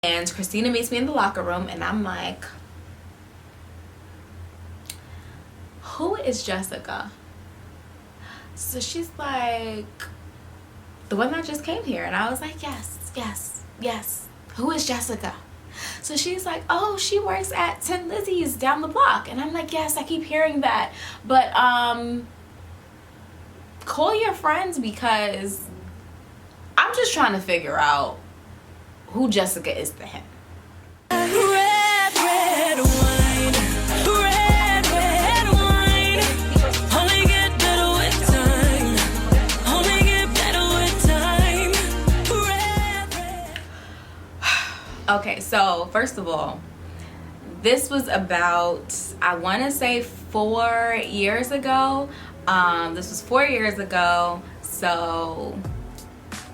And Christina meets me in the locker room, and I'm like, who is Jessica? So she's like, the one that just came here. And I was like, yes. Who is Jessica? So she's like, oh, she works at 10 Lizzie's down the block. And I'm like, yes, I keep hearing that. But call your friends, because I'm just trying to figure out who Jessica is to him. Red, red wine. Red, red wine. Only get better with time. Only get better with time. Red, red. Okay, so first of all, this was about, I want to say 4 years ago. This was 4 years ago, so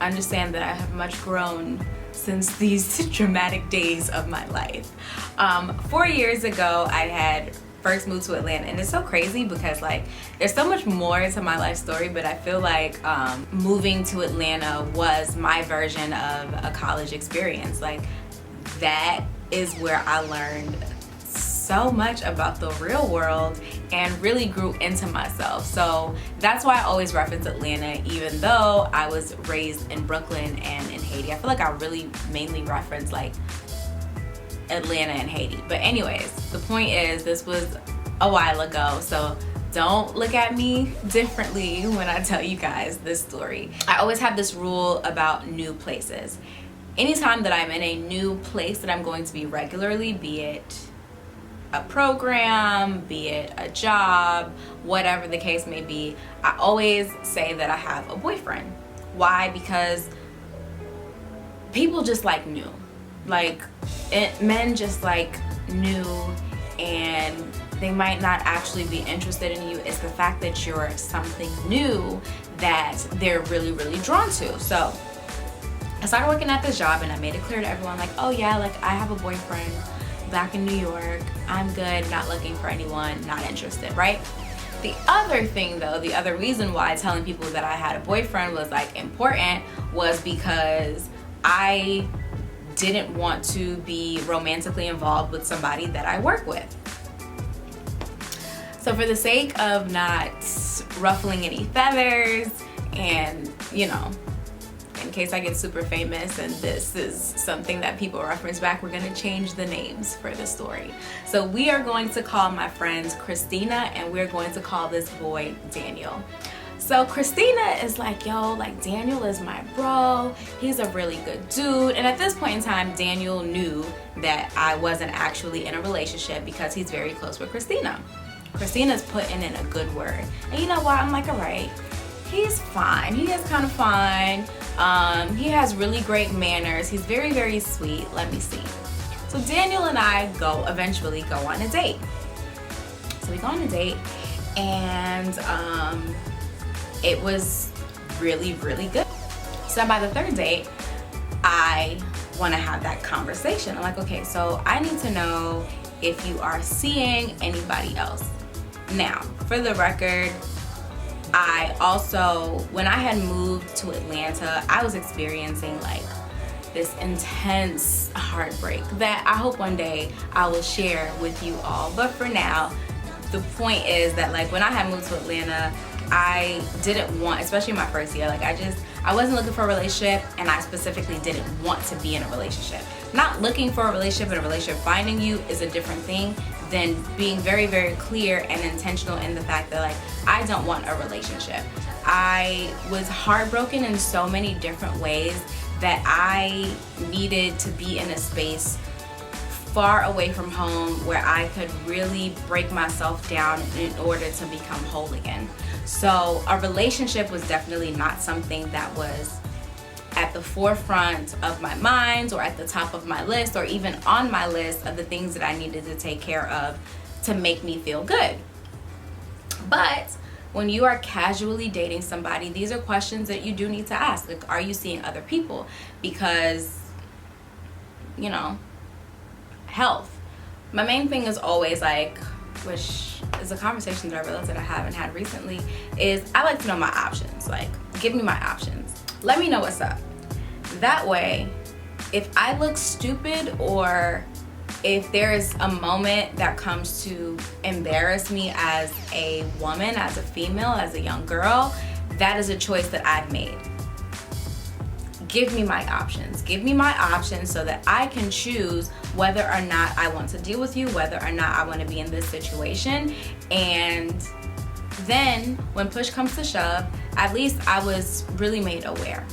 understand that I have much grown since these dramatic days of my life. 4 years ago, I had first moved to Atlanta, and it's so crazy because like there's so much more to my life story, but I feel like moving to Atlanta was my version of a college experience. Like that is where I learned so much about the real world and really grew into myself. So that's why I always reference Atlanta, even though I was raised in Brooklyn and in Haiti. I feel like I really mainly reference like Atlanta and Haiti. But anyways, the point is, this was a while ago, so don't look at me differently when I tell you guys this story. I always have this rule about new places. Anytime that I'm in a new place that I'm going to be regularly, be it a program, be it a job, whatever the case may be, I always say that I have a boyfriend. Why? Because people just like new. Like men just like new, and they might not actually be interested in you. It's the fact that you're something new that they're really, really drawn to. So I started working at this job, and I made it clear to everyone, like, oh yeah, like I have a boyfriend back in New York. I'm good, not looking for anyone, not interested, right? The other thing though, the other reason why telling people that I had a boyfriend was like important was because I didn't want to be romantically involved with somebody that I work with. So for the sake of not ruffling any feathers, and you know, in case I get super famous and this is something that people reference back, we're gonna change the names for the story. So we are going to call my friend Christina, and we're going to call this boy Daniel. So Christina is like, yo, like Daniel is my bro, he's a really good dude. And at this point in time, Daniel knew that I wasn't actually in a relationship because he's very close with Christina. Christina's putting in a good word. And you know what, I'm like, all right, he's fine, he is kind of fine. He has really great manners, he's very, very sweet. Let me see. So Daniel and I eventually go on a date. So we go on a date, and it was really, really good. So by the third date, I want to have that conversation. I'm like, okay, so I need to know if you are seeing anybody else. Now, for the record, I also, when I had moved to Atlanta, I was experiencing like this intense heartbreak that I hope one day I will share with you all. But for now, the point is that like when I had moved to Atlanta, I didn't want, especially my first year, like I wasn't looking for a relationship, and I specifically didn't want to be in a relationship. Not looking for a relationship, and a relationship finding you is a different thing than being very, very clear and intentional in the fact that like I don't want a relationship. I was heartbroken in so many different ways that I needed to be in a space far away from home where I could really break myself down in order to become whole again. So a relationship was definitely not something that was at the forefront of my mind or at the top of my list or even on my list of the things that I needed to take care of to make me feel good. But when you are casually dating somebody, these are questions that you do need to ask. Like, are you seeing other people? Because, you know, health. My main thing is always like, which is a conversation that I realized that I haven't had recently, is I like to know my options. Like, give me my options. Let me know what's up. That way, if I look stupid, or if there is a moment that comes to embarrass me as a woman, as a female, as a young girl, that is a choice that I've made. Give me my options. Give me my options so that I can choose whether or not I want to deal with you, whether or not I want to be in this situation. And then when push comes to shove, at least I was really made aware.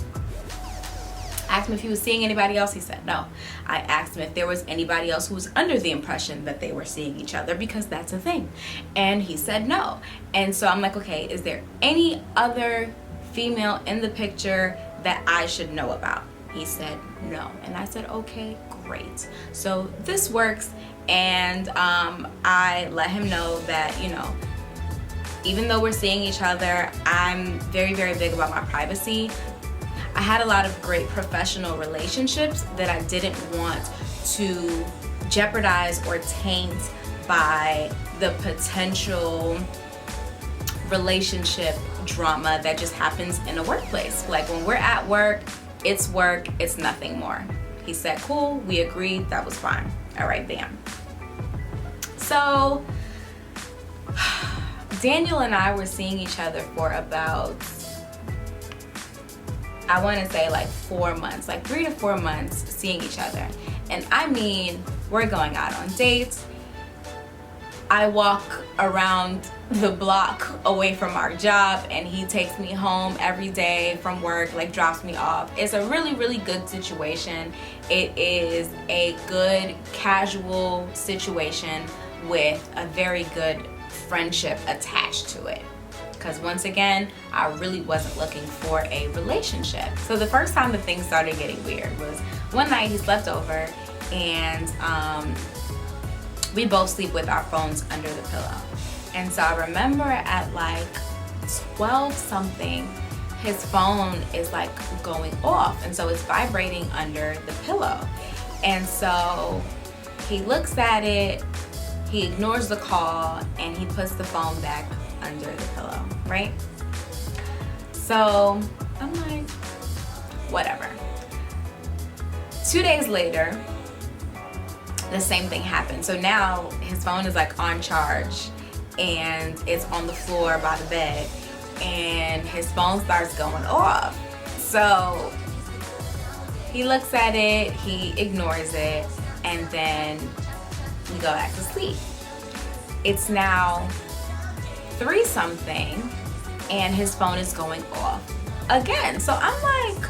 I asked him if he was seeing anybody else. He said no. I asked him if there was anybody else who was under the impression that they were seeing each other, because that's a thing. And he said no. And so I'm like, okay, is there any other female in the picture that I should know about? He said no. And I said, okay, great. So this works. And I let him know that, you know, even though we're seeing each other, I'm very, very big about my privacy. I had a lot of great professional relationships that I didn't want to jeopardize or taint by the potential relationship drama that just happens in a workplace. Like when we're at work, it's nothing more. He said, cool, we agreed, that was fine. All right, bam. So Daniel and I were seeing each other for about, I want to say like 4 months, like 3 to 4 months seeing each other. And I mean, we're going out on dates. I walk around the block away from our job and he takes me home every day from work, like drops me off. It's a really, really good situation. It is a good casual situation with a very good friendship attached to it. Because once again, I really wasn't looking for a relationship. So the first time that things started getting weird was one night he slept over and we both sleep with our phones under the pillow. And so I remember at like 12 something, his phone is like going off. And so it's vibrating under the pillow. And so he looks at it, he ignores the call, and he puts the phone back under the pillow, right? So I'm like, whatever. 2 days later, the same thing happened. So now his phone is like on charge and it's on the floor by the bed and his phone starts going off. So he looks at it, he ignores it, and then we go back to sleep. It's now 3 something and his phone is going off again. So I'm like,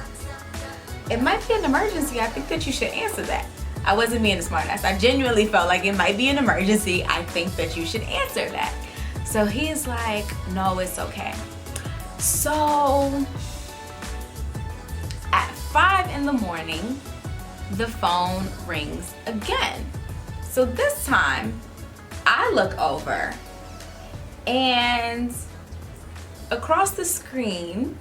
it might be an emergency. I think that you should answer that. I wasn't being a smartass. I genuinely felt like it might be an emergency. I think that you should answer that. So he's like, no, it's okay. So at 5 in the morning, the phone rings again. So this time I look over and across the screen,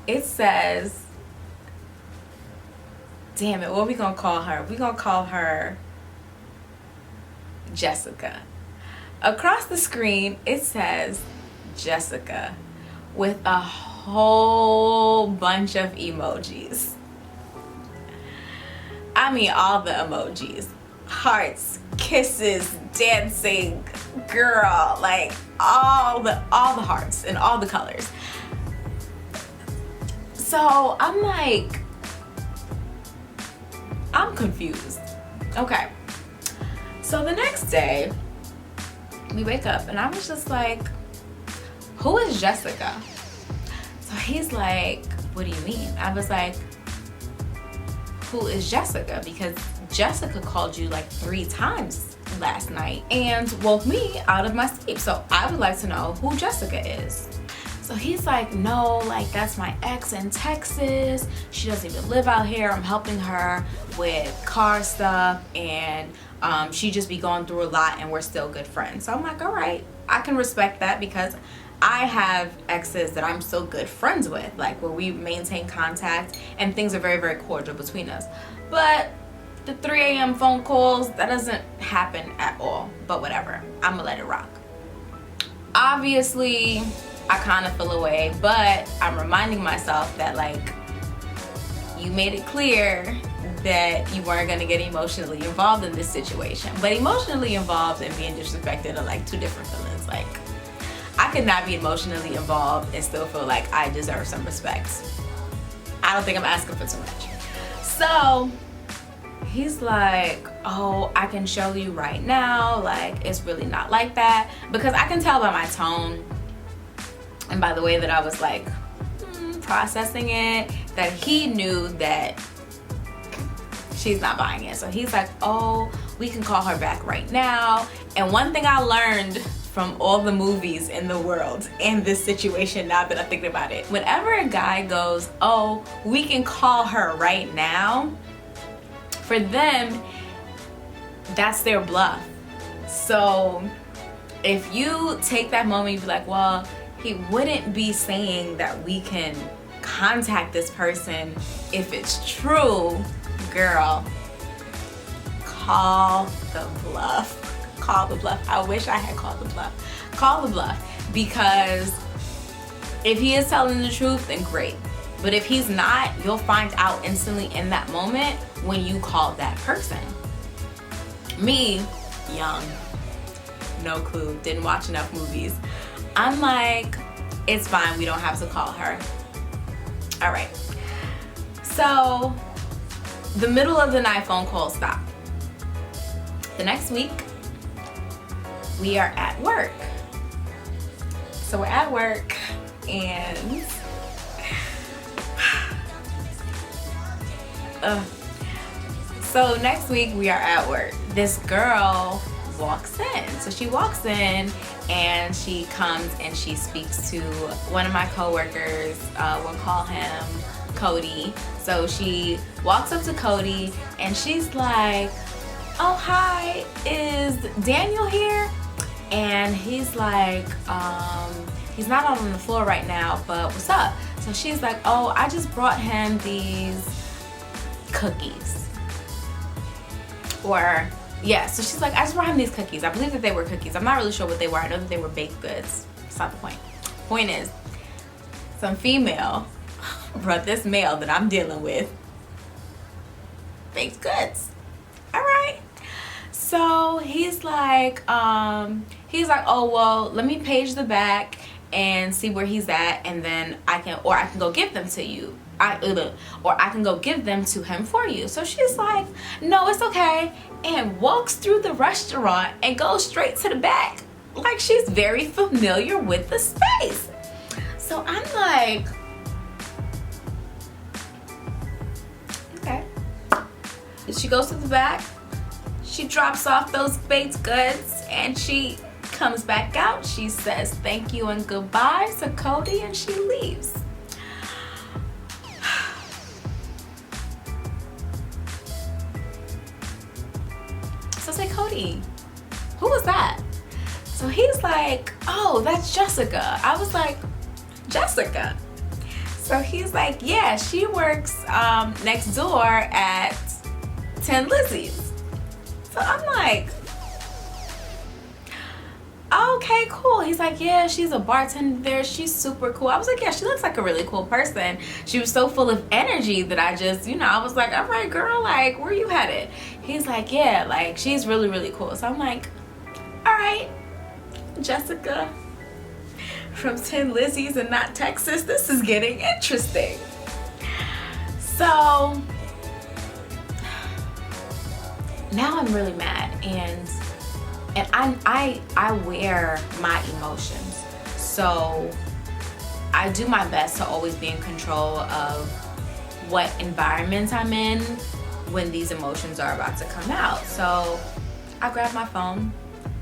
it says, damn it, what are we gonna call her? We're gonna call her Jessica. Across the screen, it says Jessica with a whole bunch of emojis. I mean, all the emojis. Hearts, kisses, dancing, girl, like all the hearts and all the colors. So I'm like, I'm confused. Okay. So the next day, we wake up and I was just like, who is Jessica? So he's like, what do you mean? I was like, who is Jessica? Because Jessica called you like 3 times last night and woke me out of my sleep. So I would like to know who Jessica is. So he's like, no, like that's my ex in Texas. She doesn't even live out here. I'm helping her with car stuff and she just be going through a lot and we're still good friends. So I'm like, all right, I can respect that because I have exes that I'm still good friends with, like where we maintain contact and things are very, very cordial between us. But the 3 a.m. phone calls, that doesn't happen at all. But whatever, I'm gonna let it rock. Obviously, I kind of feel away, but I'm reminding myself that like, you made it clear that you weren't gonna get emotionally involved in this situation. But emotionally involved and being disrespected are like two different feelings. Like, I could not be emotionally involved and still feel like I deserve some respect. I don't think I'm asking for too much. So he's like, oh, I can show you right now, like it's really not like that. Because I can tell by my tone and by the way that I was like processing it, that he knew that she's not buying it. So he's like, oh, we can call her back right now. And one thing I learned from all the movies in the world and this situation, now that I'm thinking about it, whenever a guy goes, oh, we can call her right now, for them, that's their bluff. So if you take that moment, you be like, well, he wouldn't be saying that we can contact this person if it's true. Girl, call the bluff. Call the bluff. I wish I had called the bluff. Call the bluff, because if he is telling the truth, then great. But if he's not, you'll find out instantly in that moment when you call that person. Me, young, no clue, didn't watch enough movies, I'm like, it's fine, we don't have to call her. All right. So the middle of the night phone call stopped. The next week, we are at work. So we're at work and so next week we are at work. This girl walks in. So she walks in and she comes and she speaks to one of my coworkers. We'll call him Cody. So she walks up to Cody and she's like, oh, hi, is Daniel here? And he's like, he's not out on the floor right now, but what's up? So she's like, oh, I just brought him these cookies. Or, yeah, so she's like, I just brought him these cookies. I believe that they were cookies. I'm not really sure what they were. I know that they were baked goods. That's not the point. Point is, some female brought this male that I'm dealing with baked goods. All right. So he's like, oh, well, let me page the back and see where he's at, and then I can go give them to you. Or I can go give them to him for you. So she's like, no, it's okay, and walks through the restaurant and goes straight to the back, like she's very familiar with the space. So I'm like, okay. She goes to the back, she drops off those baked goods, and she comes back out. She says thank you and goodbye to Cody, and she leaves. So I say, Cody, who was that? So he's like, oh, that's Jessica. I was like, Jessica? So he's like, yeah, she works next door at 10 Lizzie's. So I'm like, okay, cool. He's like, yeah, she's a bartender there. She's super cool. I was like, yeah, she looks like a really cool person. She was so full of energy that I just, I was like, all right, girl, like, where you headed? He's like, yeah, like, she's really, really cool. So I'm like, all right, Jessica from 10 Lizzie's and not Texas. This is getting interesting. So now I'm really mad, and I wear my emotions, so I do my best to always be in control of what environment I'm in when these emotions are about to come out. So I grab my phone,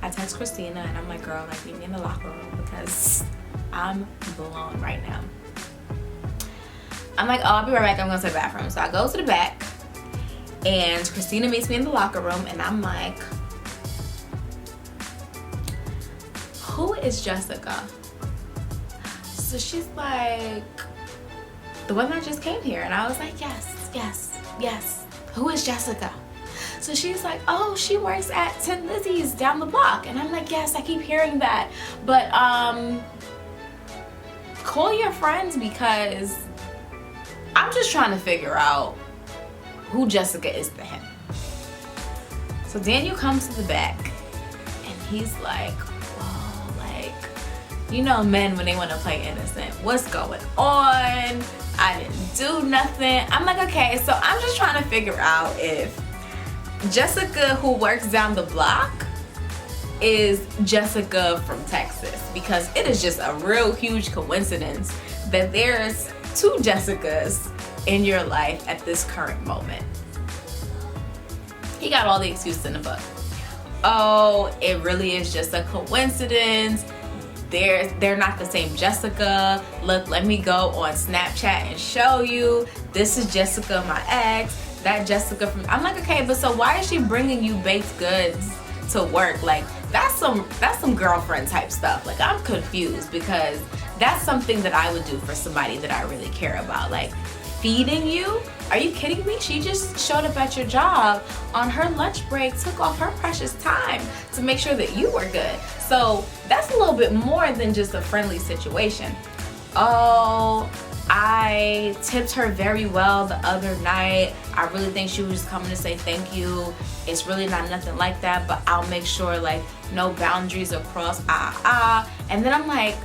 I text Christina, and I'm like, girl, like, meet me in the locker room because I'm blown right now. I'm like, oh, I'll be right back, I'm going to the bathroom. So I go to the back, and Christina meets me in the locker room, and I'm like, who is Jessica? So she's like, the one that just came here. And I was like, yes. Who is Jessica? So she's like, oh, she works at 10 Lizzie's down the block. And I'm like, yes, I keep hearing that. But call your friends, because I'm just trying to figure out who Jessica is to him. So Daniel comes to the back and he's like, whoa, like, you know men when they want to play innocent. What's going on? I didn't do nothing. I'm like, okay, so I'm just trying to figure out if Jessica who works down the block is Jessica from Texas, because it is just a real huge coincidence that there's two Jessicas in your life at this current moment. He got all the excuses in the book. Oh, it really is just a coincidence. They're not the same Jessica. Look, let me go on Snapchat and show you. This is Jessica, my ex. That Jessica from... I'm like, okay, but so why is she bringing you baked goods to work? Like, that's some girlfriend type stuff. Like, I'm confused, because that's something that I would do for somebody that I really care about. Like, feeding you? Are you kidding me? She just showed up at your job on her lunch break, took off her precious time to make sure that you were good. So that's a little bit more than just a friendly situation. Oh, I tipped her very well the other night. I really think she was just coming to say thank you. It's really not nothing like that, but I'll make sure like no boundaries are crossed. And then I'm like,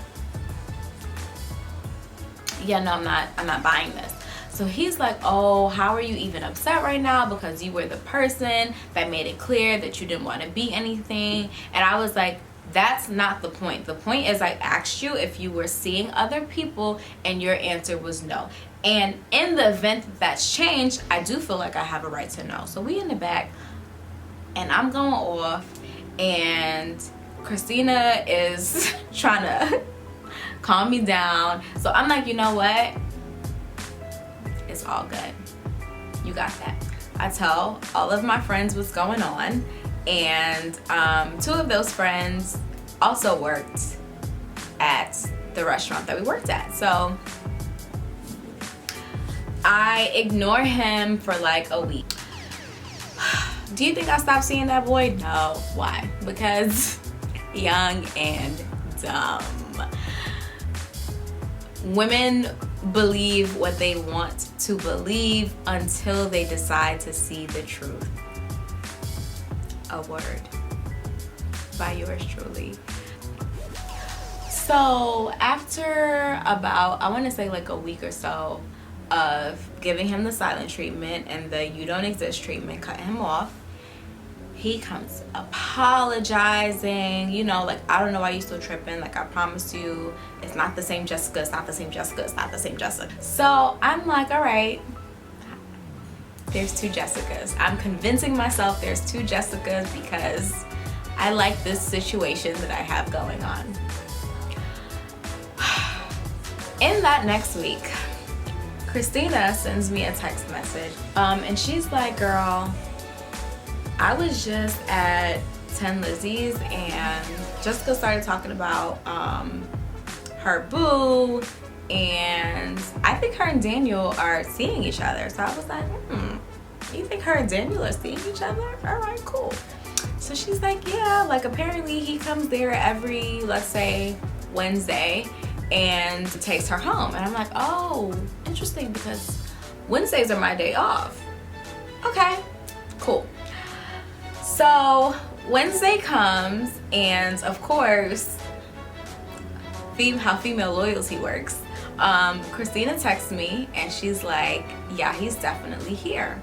yeah, no, I'm not buying this. So he's like, oh, how are you even upset right now? Because you were the person that made it clear that you didn't want to be anything. And I was like, that's not the point. The point is I asked you if you were seeing other people and your answer was no. And in the event that that's changed, I do feel like I have a right to know. So we in the back and I'm going off and Christina is trying to calm me down. So I'm like, you know what? It's all good. You got that. I tell all of my friends what's going on, and two of those friends also worked at the restaurant that we worked at. So I ignore him for like a week. Do you think I stopped seeing that boy? No. Why? Because young and dumb. Women believe what they want to believe until they decide to see the truth. A word by yours truly. So after about, I want to say like a week or so of giving him the silent treatment and the you don't exist treatment, cutting him off, he comes apologizing, you know, like, I don't know why you still tripping, like, I promise you it's not the same Jessica, it's not the same Jessica, it's not the same Jessica. So I'm like, all right, there's two Jessicas. I'm convincing myself there's two Jessicas because I like this situation that I have going on. In that next week, Christina sends me a text message and she's like, girl, I was just at 10 Lizzie's and Jessica started talking about her boo, and I think her and Daniel are seeing each other. So I was like, you think her and Daniel are seeing each other? All right, cool. So she's like, yeah, like apparently he comes there every, let's say, Wednesday and takes her home. And I'm like, oh, interesting, because Wednesdays are my day off. Okay, cool. So Wednesday comes, and of course, how female loyalty works. Christina texts me and she's like, yeah, he's definitely here.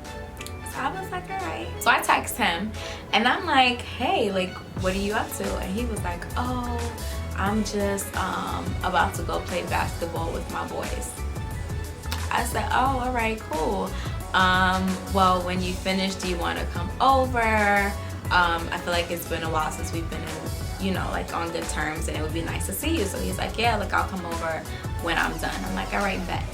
So I was like, all right. So I text him and I'm like, hey, like, what are you up to? And he was like, oh, I'm just about to go play basketball with my boys. I said, oh, all right, cool. Well, when you finish, do you want to come over? I feel like it's been a while since we've been in, you know, like on good terms, and it would be nice to see you. So he's like, yeah, like I'll come over when I'm done. I'm like, all right, bet.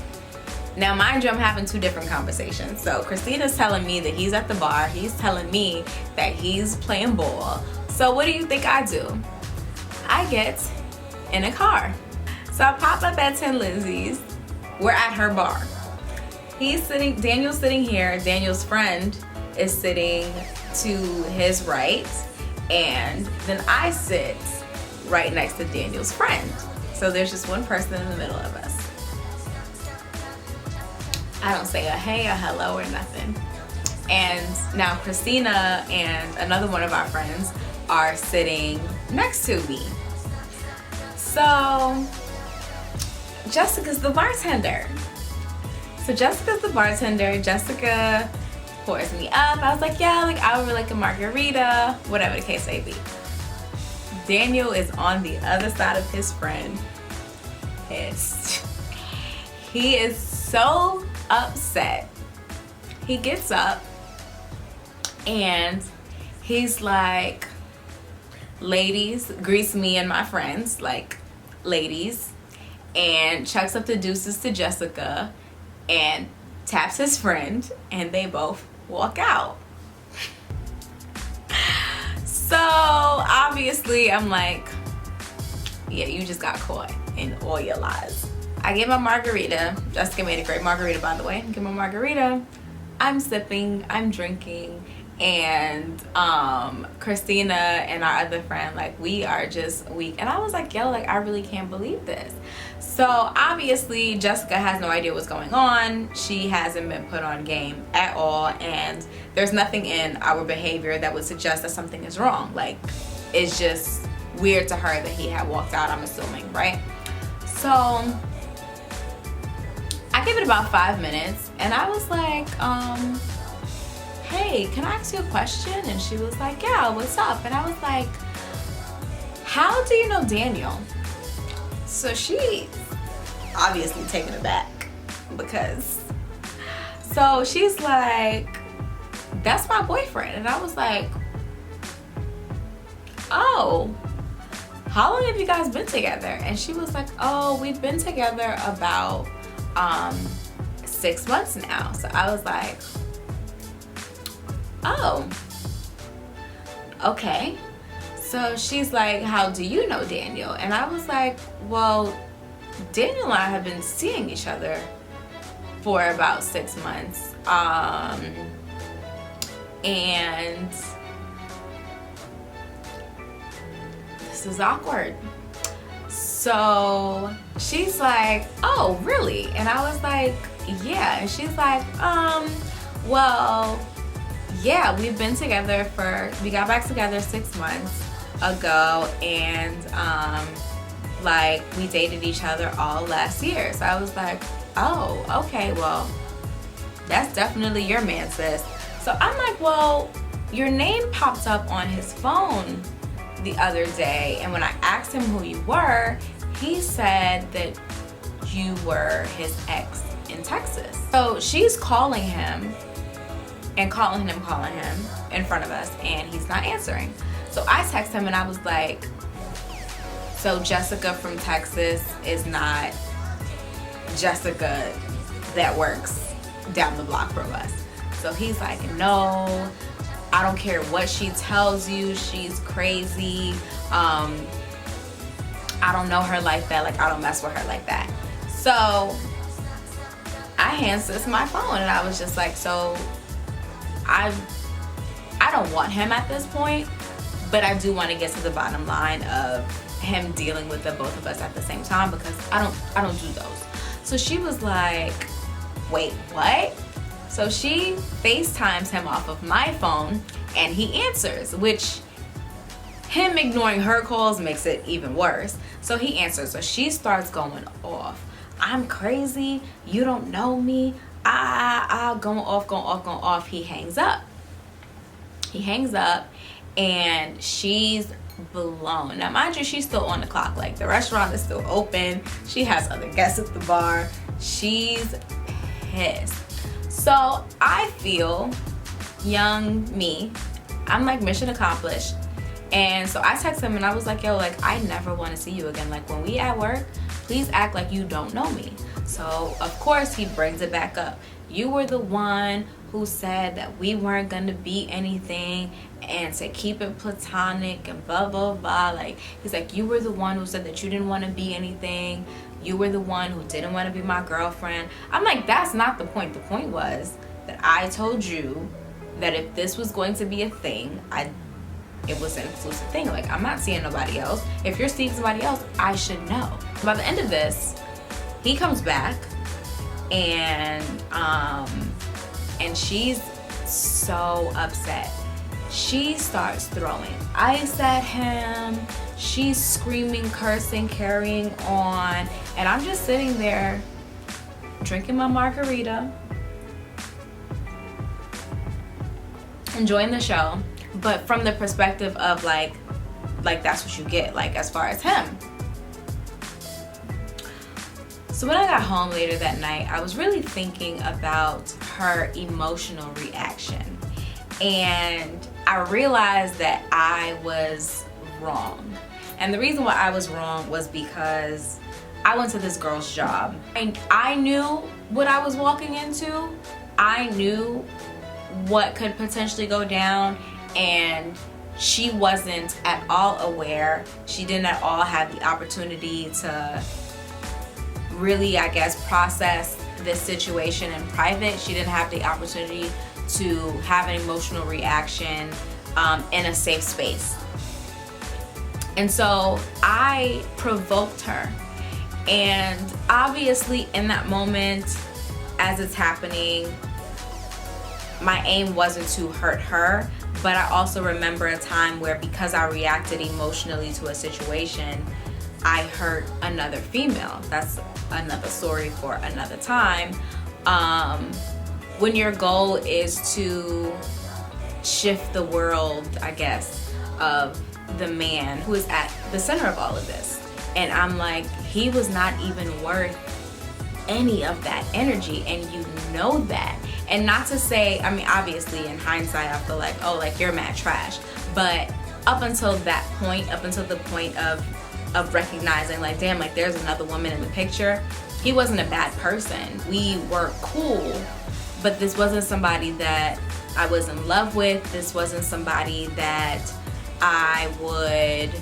Now, mind you, I'm having two different conversations. So Christina's telling me that he's at the bar. He's telling me that he's playing ball. So what do you think I do? I get in a car. So I pop up at 10 Lizzie's. We're at her bar. He's sitting, Daniel's sitting here. Daniel's friend is sitting to his right. And then I sit right next to Daniel's friend. So there's just one person in the middle of us. I don't say a hey, a hello, or nothing. And now Christina and another one of our friends are sitting next to me. So Jessica's the bartender. Jessica pours me up. I was like, yeah, like I would like a margarita, whatever the case may be. Daniel is on the other side of his friend, pissed. He is so upset. He gets up and he's like, ladies, greets me and my friends, like, ladies, and chucks up the deuces to Jessica and taps his friend, and they both walk out. So obviously I'm like, yeah, you just got caught in all your lies. I get my margarita. Jessica made a great margarita, by the way. I get my margarita. I'm sipping, I'm drinking, and Christina and our other friend, like, we are just weak. And I was like, yo, like, I really can't believe this. So obviously Jessica has no idea what's going on. She hasn't been put on game at all, and there's nothing in our behavior that would suggest that something is wrong. Like, it's just weird to her that he had walked out, I'm assuming, right? So I gave it about 5 minutes, and I was like, hey, can I ask you a question? And she was like, yeah, what's up? And I was like, how do you know Daniel? So she obviously taken aback, because, so she's like, that's my boyfriend. And I was like, oh, how long have you guys been together? And she was like, oh, we've been together about 6 months now. So I was like, oh, okay. So she's like, how do you know Daniel? And I was like, well, Daniel and I have been seeing each other for about 6 months. And this is awkward. So she's like, oh, really? And I was like, yeah. And she's like, well, yeah, we've been together we got back together 6 months ago, and like, we dated each other all last year. So I was like, oh, okay, well, that's definitely your man, sis. So I'm like, well, your name popped up on his phone the other day, and when I asked him who you were, he said that you were his ex in Texas. So she's calling him and calling him in front of us, and he's not answering. So I text him and I was like, so Jessica from Texas is not Jessica that works down the block from us. So he's like, no, I don't care what she tells you, she's crazy. I don't know her like that, like, I don't mess with her like that. So I hand sis my phone, and I was just like, so I don't want him at this point, but I do want to get to the bottom line of him dealing with the both of us at the same time, because I don't do those. So she was like, wait, what? So she FaceTimes him off of my phone, and he answers, which him ignoring her calls makes it even worse. So he answers. So she starts going off. I'm crazy. You don't know me. Going off. He hangs up. And she's blown. Now, mind you, she's still on the clock. Like, the restaurant is still open. She has other guests at the bar. She's pissed. So I feel, young me, I'm like, mission accomplished. And so I text him and I was like, yo, like, I never want to see you again. Like, when we at work, please act like you don't know me. So of course he brings it back up. You were the one who said that we weren't gonna be anything, and to keep it platonic and blah blah blah. Like, he's like, you were the one who said that you didn't want to be anything. You were the one who didn't want to be my girlfriend. I'm like, that's not the point. The point was that I told you that if this was going to be a thing, it was an exclusive thing. Like, I'm not seeing nobody else. If you're seeing somebody else, I should know. By the end of this, he comes back and she's so upset. She starts throwing ice at him. She's screaming, cursing, carrying on, and I'm just sitting there drinking my margarita, enjoying the show, but from the perspective of like that's what you get, like as far as him. So when I got home later that night, I was really thinking about her emotional reaction, and I realized that I was wrong. And the reason why I was wrong was because I went to this girl's job, and I knew what I was walking into. I knew what could potentially go down, and she wasn't at all aware. She didn't at all have the opportunity to really, I guess, process this situation in private. She didn't have the opportunity to have an emotional reaction in a safe space. And so I provoked her. And obviously in that moment, as it's happening, my aim wasn't to hurt her, but I also remember a time where, because I reacted emotionally to a situation, I hurt another female. That's another story for another time. When your goal is to shift the world, I guess, of the man who is at the center of all of this. And I'm like, he was not even worth any of that energy, and you know that. And not to say, I mean, obviously in hindsight I feel like, oh, like you're mad trash, but up until that point, up until the point of recognizing like, damn, like there's another woman in the picture, he wasn't a bad person. We were cool, but this wasn't somebody that I was in love with. This wasn't somebody that I would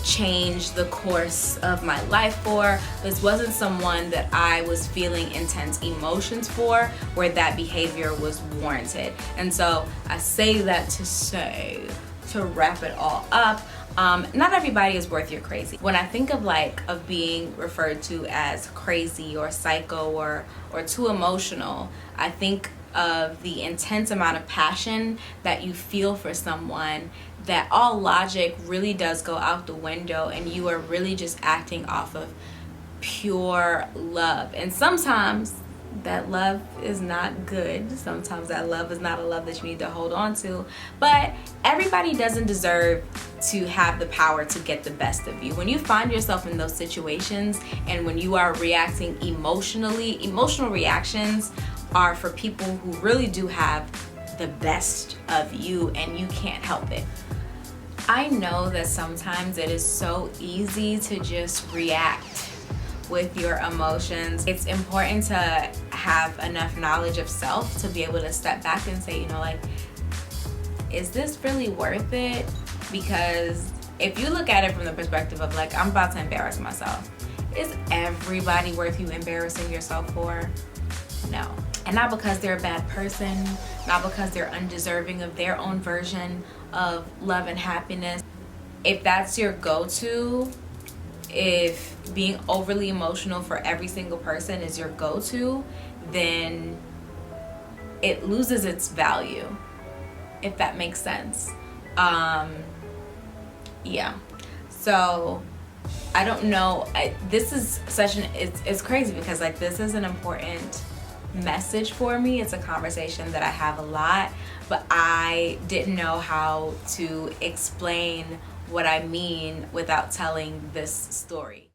change the course of my life for. This wasn't someone that I was feeling intense emotions for, where that behavior was warranted. And so I say that to wrap it all up, not everybody is worth your crazy. When I think of being referred to as crazy or psycho or too emotional, I think of the intense amount of passion that you feel for someone, that all logic really does go out the window, and you are really just acting off of pure love. And sometimes that love is not good. Sometimes that love is not a love that you need to hold on to. But everybody doesn't deserve to have the power to get the best of you. When you find yourself in those situations, and when you are reacting emotionally, emotional reactions are for people who really do have the best of you, and you can't help it. I know that sometimes it is so easy to just react with your emotions. It's important to have enough knowledge of self to be able to step back and say, you know, like, is this really worth it? Because if you look at it from the perspective of like, I'm about to embarrass myself, is everybody worth you embarrassing yourself for? No. And not because they're a bad person, not because they're undeserving of their own version of love and happiness. If that's your go-to, if being overly emotional for every single person is your go-to, then it loses its value, if that makes sense. Yeah. So I don't know. This is such an, it's crazy because like this is an important message for me. It's a conversation that I have a lot, but I didn't know how to explain what I mean without telling this story.